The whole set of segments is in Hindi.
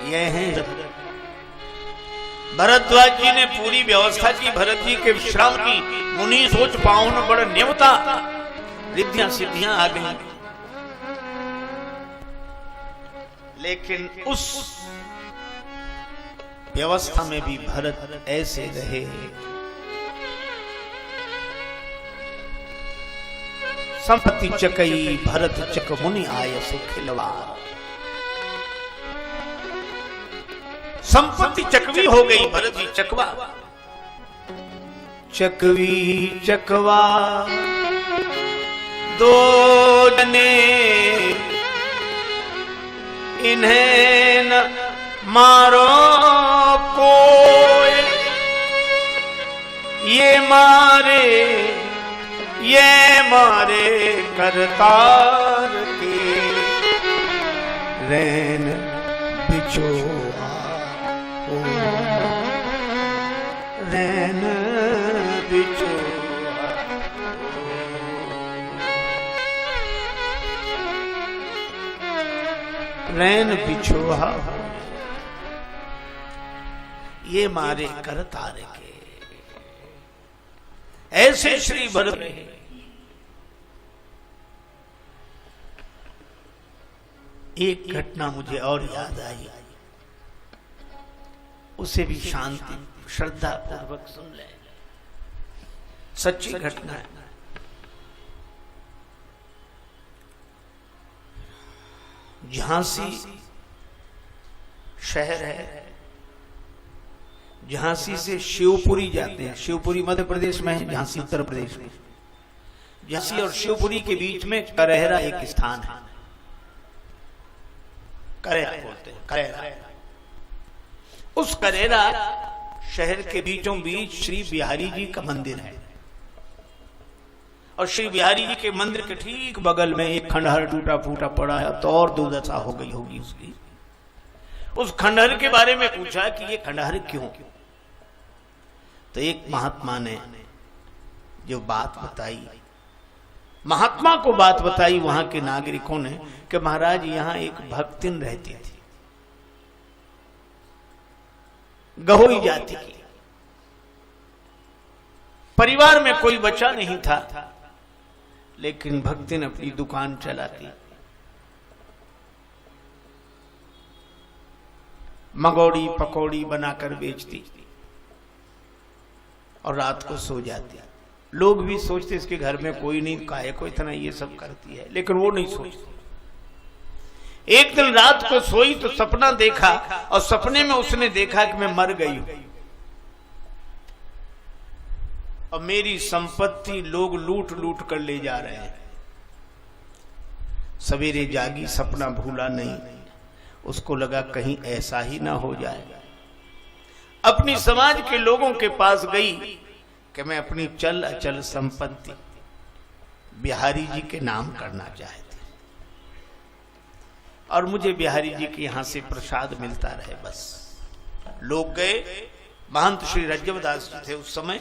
ये हैं भरद्वाज जी ने पूरी व्यवस्था की, भरत जी के विश्राम की। मुनि सोच पाउन बड़ न्योता, रिद्धियां सिद्धियां आ गई। लेकिन उस व्यवस्था में भी भरत ऐसे रहे। संपत्ति चकई भरत चक मुनि आय सुखिलवा। संपत्ति चकवी हो गई, भरत जी चकवा। चकवी चकवा दो जने, इन्हें न मारो कोई। ये मारे करतार के, रैन बिछोआ ओ, रैन बिछोआ। रैन बिछोआ ये मारे करतार के। ऐसे श्री भरत। एक घटना मुझे और याद आई, उसे भी शांति श्रद्धा पूर्वक सुन ले। सच्ची घटना है। झांसी शहर है, झांसी से शिवपुरी जाते हैं। शिवपुरी मध्य प्रदेश में है, झांसी उत्तर प्रदेश में। झांसी और शिवपुरी के बीच में करहरा एक स्थान है, करेरा बोलते हैं, करेरा। उस करेरा शहर के बीचों बीच श्री बिहारी जी का मंदिर है, और श्री बिहारी जी के मंदिर के ठीक बगल में एक खंडहर टूटा फूटा पड़ा है, तो और दुर्दशा हो गई होगी उसकी। उस खंडहर के बारे में पूछा कि ये खंडहर क्यों? तो एक महात्मा ने जो बात बताई, महात्मा को बात बताई वहां के नागरिकों ने, कि महाराज यहां एक भक्तिन रहती थी, गहोई जाति की। परिवार में कोई बच्चा नहीं था, लेकिन भक्तिन अपनी दुकान चलाती, मंगोड़ी पकौड़ी बनाकर बेचती और रात को सो जाती। लोग भी सोचते इसके घर में कोई नहीं, काहे को इतना ये सब करती है, लेकिन वो नहीं सोचती। एक दिन रात को सोई तो सपना देखा, और सपने में उसने देखा कि मैं मर गई हूं और मेरी संपत्ति लोग लूट लूट कर ले जा रहे हैं। सवेरे जागी, सपना भूला नहीं, उसको लगा कहीं ऐसा ही ना हो जाए। अपनी समाज के लोगों के पास गई कि मैं अपनी चल अचल संपत्ति बिहारी जी के नाम करना चाहती, और मुझे बिहारी जी के यहां से प्रसाद मिलता रहे बस। लोग गए, महंत श्री रज्जवदास जी थे उस समय।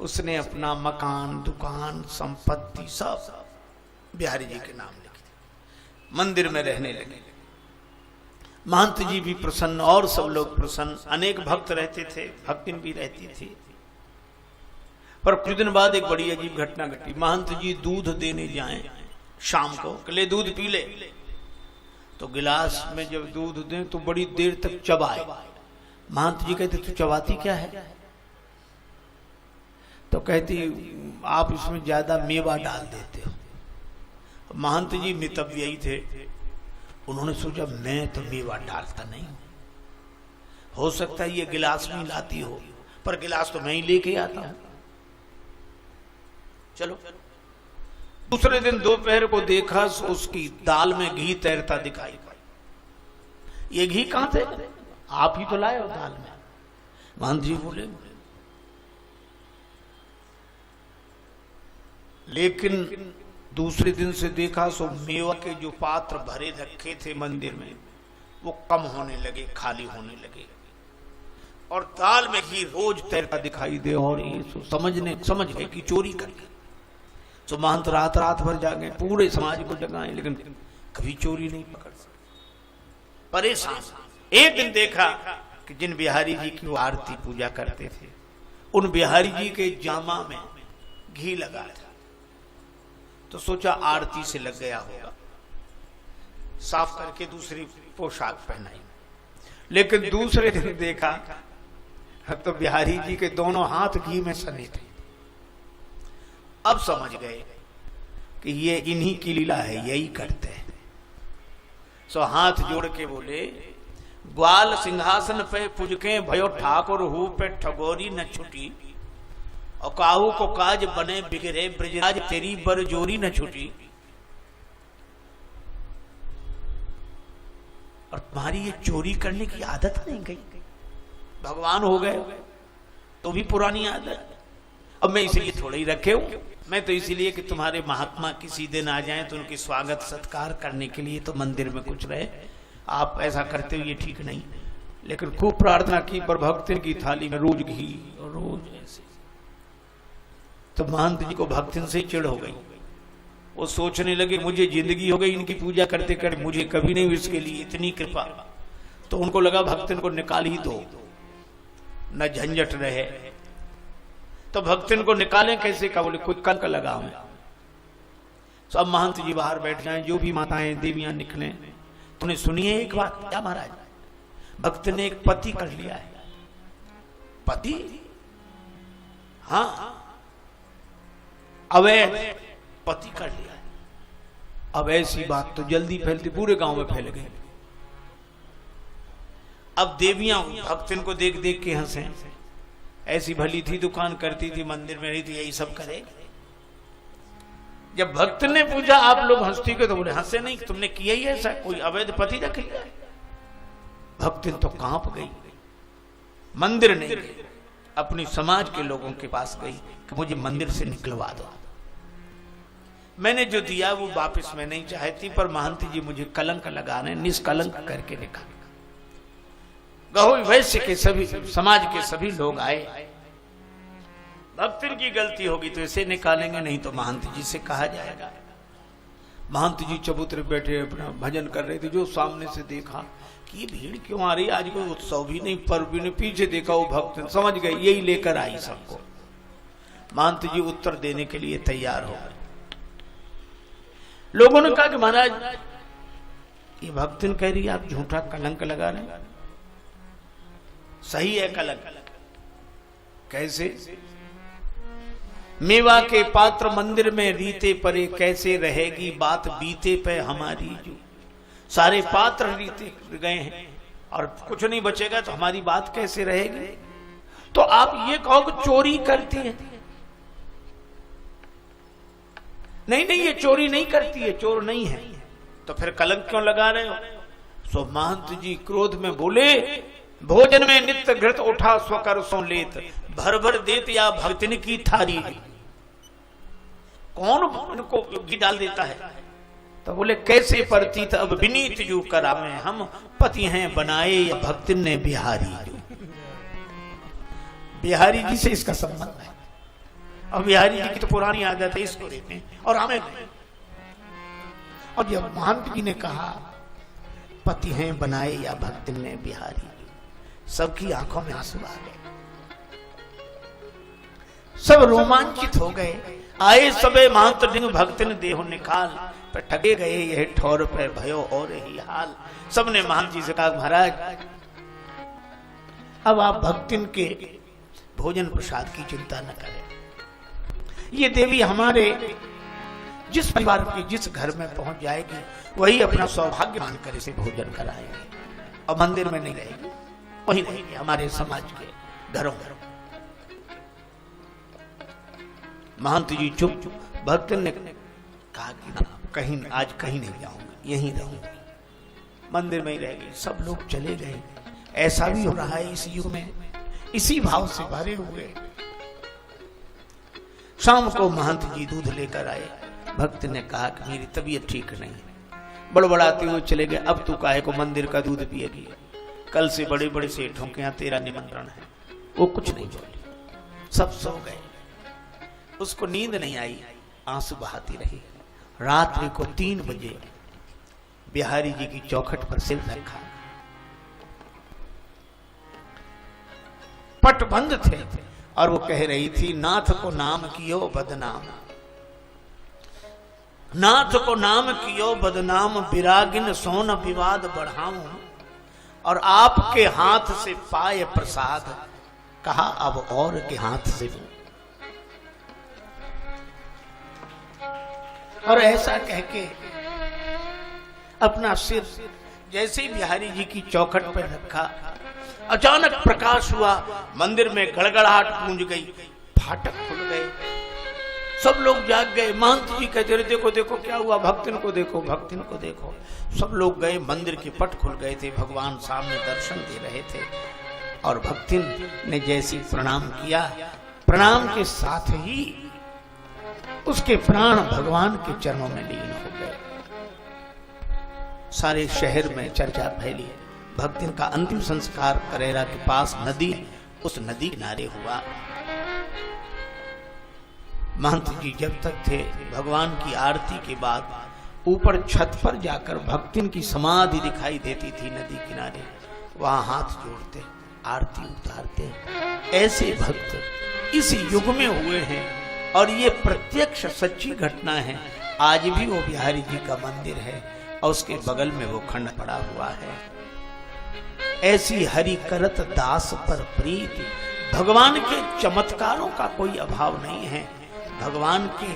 उसने अपना मकान, दुकान, संपत्ति सब बिहारी जी के नाम लिखी, मंदिर में रहने लगे। महंत जी भी प्रसन्न और सब लोग प्रसन्न। अनेक भक्त रहते थे, भक्तिन भी रहती थी। पर कुछ दिन बाद एक बड़ी अजीब घटना घटी। महंत जी दूध देने जाएं शाम को, ले दूध पी ले, तो गिलास में जब दूध दें तो बड़ी देर तक चबाए। महंत जी कहते तू चबाती क्या है? तो कहती आप इसमें ज्यादा मेवा डाल देते हो। महंत जी मितव्ययी थे, उन्होंने सोचा मैं तो मेवा डालता नहीं, हो सकता है ये गिलास में लाती हो, पर गिलास तो मैं ही लेके आता हूं। चलो, दूसरे दिन दोपहर को देखा उसकी दाल में घी तैरता दिखाई। ये घी कहां थे? आप ही तो लाए हो दाल में। महंत जी बोले, लेकिन दूसरे दिन से देखा सो मेवा के जो पात्र भरे रखे थे मंदिर में वो कम होने लगे, खाली होने लगे, और दाल में घी रोज तैरता दिखाई दे। और ये समझ गए कि चोरी करके। तो महंत रात रात भर जागे, पूरे समाज को जगाए, लेकिन कभी चोरी नहीं पकड़ सके। परेशान। एक दिन देखा कि जिन बिहारी जी की वो आरती पूजा करते थे, उन बिहारी जी के जामा में घी लगा था, तो सोचा आरती से लग गया होगा, साफ करके दूसरी पोशाक पहनाई। लेकिन दूसरे दिन देखा तो बिहारी जी के दोनों हाथ घी में सने थे। अब समझ गए कि ये इन्हीं की लीला है, यही करते हैं। सो हाथ जोड़ के बोले, ग्वाल सिंहासन पे पुजके भयो ठाकुर हु पे ठगोरी न छुटी, और काहू को काज बने बिगड़े ब्रजराज तेरी बरजोरी न छुटी। और तुम्हारी ये चोरी करने की आदत नहीं गई, भगवान हो गए तो भी पुरानी आदत। अब मैं इसलिए थोड़ा ही रखे हूं, मैं तो इसीलिए कि तुम्हारे महात्मा किसी दिन आ जाएं तो उनकी स्वागत सत्कार करने के लिए तो मंदिर में कुछ रहे। आप ऐसा करते हो ये ठीक नहीं। लेकिन खूब प्रार्थना की, पर भक्तिन की थाली में रोज घी और रोज ऐसे। तो महंत जी को भक्तिन से चिढ़ हो गई। वो सोचने लगे मुझे जिंदगी हो गई इनकी पूजा करते करते, मुझे कभी नहीं इसके लिए इतनी कृपा। तो उनको लगा भक्तिन को निकाल ही दो, न झंझट रहे। तो भक्तिन को निकालें कैसे का, बोले खुद कल का लगा मैं। तो अब महंत जी बाहर बैठ जाएं, जो भी माताएं देवियां निकले। तुमने सुनिए एक बात, क्या महाराज, भक्त ने एक पति कर लिया है। पति? हाँ, अवैध पति कर लिया है। अब ऐसी बात तो जल्दी फैलती, पूरे गांव में फैल गई। अब देवियां भक्तिन को देख देख के हंसे। ऐसी भली थी, दुकान करती थी, मंदिर में रही थी, यही सब करे। जब भक्त ने पूछा आप लोग हंसती क्यों, तो बोले हंसे नहीं, तुमने किया ही ऐसा, कोई अवैध पति रख लिया। भक्तिन तो कांप गई, मंदिर नहीं गई, अपनी समाज के लोगों के पास गई कि मुझे मंदिर से निकलवा दो। मैंने जो दिया वो वापस मैं नहीं चाहती, पर महंत जी मुझे कलंक लगाने, निष्कलंक करके निकाल। गहो वैश्य के सभी समाज के सभी लोग आए। भक्तिन की गलती होगी तो इसे निकालेंगे, नहीं तो महंत जी से कहा जाएगा। महंत जी चबूतरे बैठे अपना भजन कर रहे थे। जो सामने से देखा कि ये भीड़ क्यों आ रही, आज कोई उत्सव भी नहीं, पर्व भी नहीं। पीछे देखा वो भक्त, समझ गए यही लेकर आई सबको। महंत जी उत्तर देने के लिए तैयार हो गए। लोगों ने कहा कि महाराज ये भक्तिन कह रही है आप झूठा कलंक लगा रहे हैं। सही है कलंक। कैसे? मेवा के पात्र मंदिर में रीते परे, कैसे रहेगी बात बीते पे हमारी। जो सारे पात्र रीते गए हैं और कुछ नहीं बचेगा तो हमारी बात कैसे रहेगी। तो आप ये कहो कि चोरी करती है। नहीं नहीं, ये चोरी नहीं करती है, चोर नहीं है। तो फिर कलंक क्यों लगा रहे हो? सो महंत जी क्रोध में बोले, भोजन में नित्य घृत उठा स्वकर सो लेत, भर भर देत या भक्तिन की थारी। कौन उनको घी डाल देता है? तो बोले कैसे परतीत अब विनीत जू करा में, हम पति हैं बनाए या भक्तिन ने बिहारी। बिहारी जी से इसका संबंध है। और बिहारी जी की तो पुरानी आदत है, इसको देते हैं और हमें नहीं। और जब महंत जी ने कहा पति हैं बनाए या भक्तिन ने बिहारी, सबकी आंखों में आंसू आ गए। सब रोमांचित हो गए। आए सबे महंत डिंग भक्तिन देहो निकाल, पर ठगे गए यह ठौर पे भयो और ही हाल। सबने महंत जी से कहा महाराज अब आप भक्तिन के भोजन प्रसाद की चिंता न करें। ये देवी हमारे जिस परिवार के जिस घर में पहुंच जाएगी वही अपना सौभाग्य मानकर इसे भोजन कराएंगे। और मंदिर में नहीं रहेगी, वही रहेगी हमारे समाज के घरों में। महंत जी चुप। भक्त ने कहा कि कहीं आज कहीं नहीं जाऊंगी, यहीं रहूंगी, मंदिर में ही रहेगी। सब लोग चले गए। ऐसा भी हो रहा है इस युग में, इसी भाव से भरे हुए। शाम को महंत जी दूध लेकर आए। भक्त ने कहा कि मेरी तबीयत ठीक नहीं है। बड़बड़ाते हुए चले गए। अब तू काहे को मंदिर का दूध पिएगी, कल से बड़े बड़े सेठों के यहाँ तेरा निमंत्रण है। वो कुछ नहीं बोली, सब सो गए। उसको नींद नहीं आई, आंसू बहाती रही। रात्रि को 3 बजे बिहारी जी की चौखट पर सिर रखा। पट बंद थे और वो कह रही थी, नाथ को नाम कियो बदनाम, नाथ को नाम कियो बदनाम, विरागिन सोन विवाद बढ़ाऊं, और आपके हाथ से पाए प्रसाद, कहा अब और के हाथ से दूं। और ऐसा कह के अपना सिर जैसे ही बिहारी जी की चौखट पर रखा, अचानक प्रकाश हुआ, मंदिर में गड़गड़ाहट गूंज गई, फाटक खुल गए, सब लोग जाग गए। महंत जी कहते रहे, देखो देखो क्या हुआ, भक्तिन को देखो, भक्तिन को देखो। सब लोग गए, मंदिर के पट खुल गए थे, भगवान सामने दर्शन दे रहे थे। और भक्तिन ने जैसी प्रणाम किया, प्रणाम के साथ ही उसके प्राण भगवान के चरणों में लीन हो गए। सारे शहर में चर्चा फैली। भक्तिन का अंतिम संस्कार करेरा के पास नदी, उस नदी किनारे हुआ। महंत जी जब तक थे, भगवान की आरती के बाद ऊपर छत पर जाकर भक्तिन की समाधि दिखाई देती थी नदी किनारे, वहां हाथ जोड़ते आरती उतारते। ऐसे भक्त इस युग में हुए हैं और ये प्रत्यक्ष सच्ची घटना है। आज भी वो बिहारी जी का मंदिर है और उसके बगल में वो खंड पड़ा हुआ है। ऐसी हरि करत दास पर प्रीति, भगवान के चमत्कारों का कोई अभाव नहीं है, भगवान के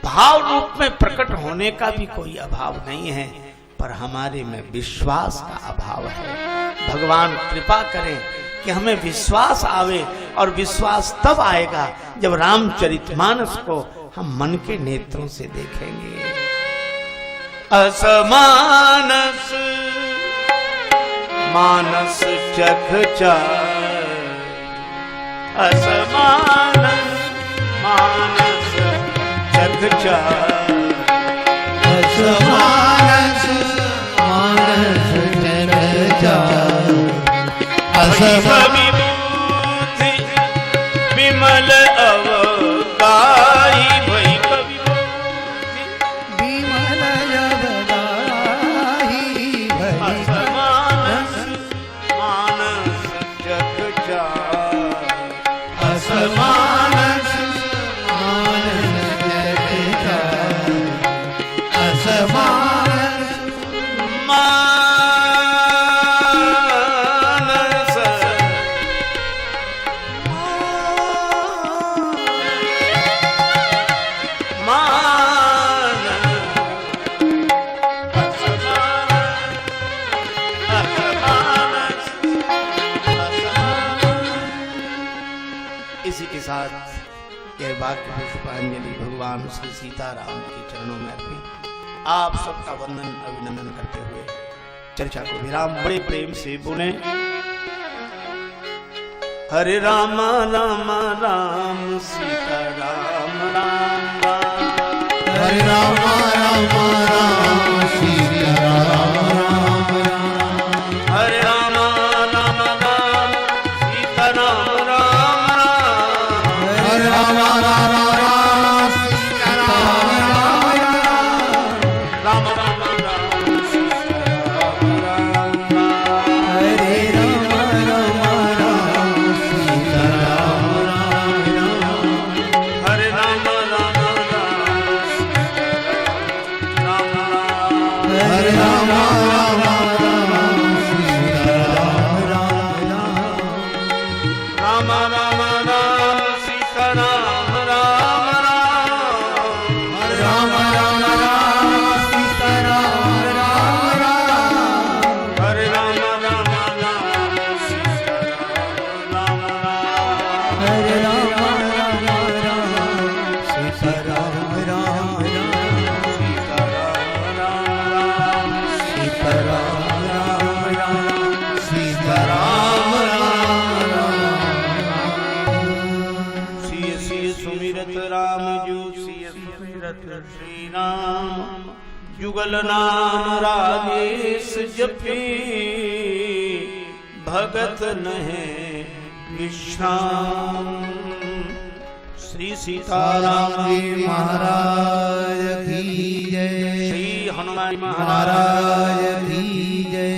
भाव रूप में प्रकट होने का भी कोई अभाव नहीं है, पर हमारे में विश्वास का अभाव है। भगवान कृपा करें कि हमें विश्वास आवे, और विश्वास तब आएगा जब रामचरितमानस को हम मन के नेत्रों से देखेंगे। असमानस मानस चख चाय, असमानस मानस चख चाय, असमानस मानस चख चाय, असमानस विमल अवकाई, भई कविबूधि विमल अवकाई, भई असमानस मानस चख चाय, असमानस मानस चख चाय, असमानस इसी के साथ यह वाक्य पुष्पांजलि भगवान श्री सीताराम के चरणों में अर्पित। आप सबका वंदन अभिनंदन करते हुए चर्चा को विराम बड़े प्रेम से बोले। हरे राम राम राम सीता राम राम राम, हरे राम राम राम सीता राम राम राम, हरे राम राम राम सीता राम राम राम, हरे राम राम राम सीता राम राम राम, राम राम राम सीता राम राम राम, हरे राम राम राम सीता राम राम राम, हरे राम राम राम सीता राम राम, हरे राम राम राम सीता राम राम राम, राम राम राम सीता राम राम राम, हरे राम राम राम सीता राम राम राम, हरे राम राम राम सीता राम राम, हरे राम राम राम सीता राम राम राम, सीता राम राम, सीता राम राम राम, सीता राम राम राम। सिय सिय सुमिरत राम जू, सिय सुमिरत श्री राम, जुगल नाम राजेश जपी, भगत नहे विश्राम। श्री सीताराम जी महाराज की जय, श्री हनुमान महाराज महाराज की जय।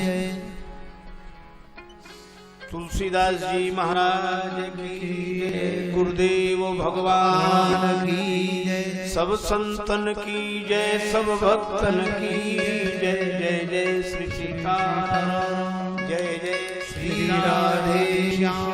तुलसीदास जी महाराज की जय, गुरुदेव भगवान की जय, सब संतन की जय, सब भक्तन की जय। जय जय श्री सीताराम, जय जय श्री राधे श्याम।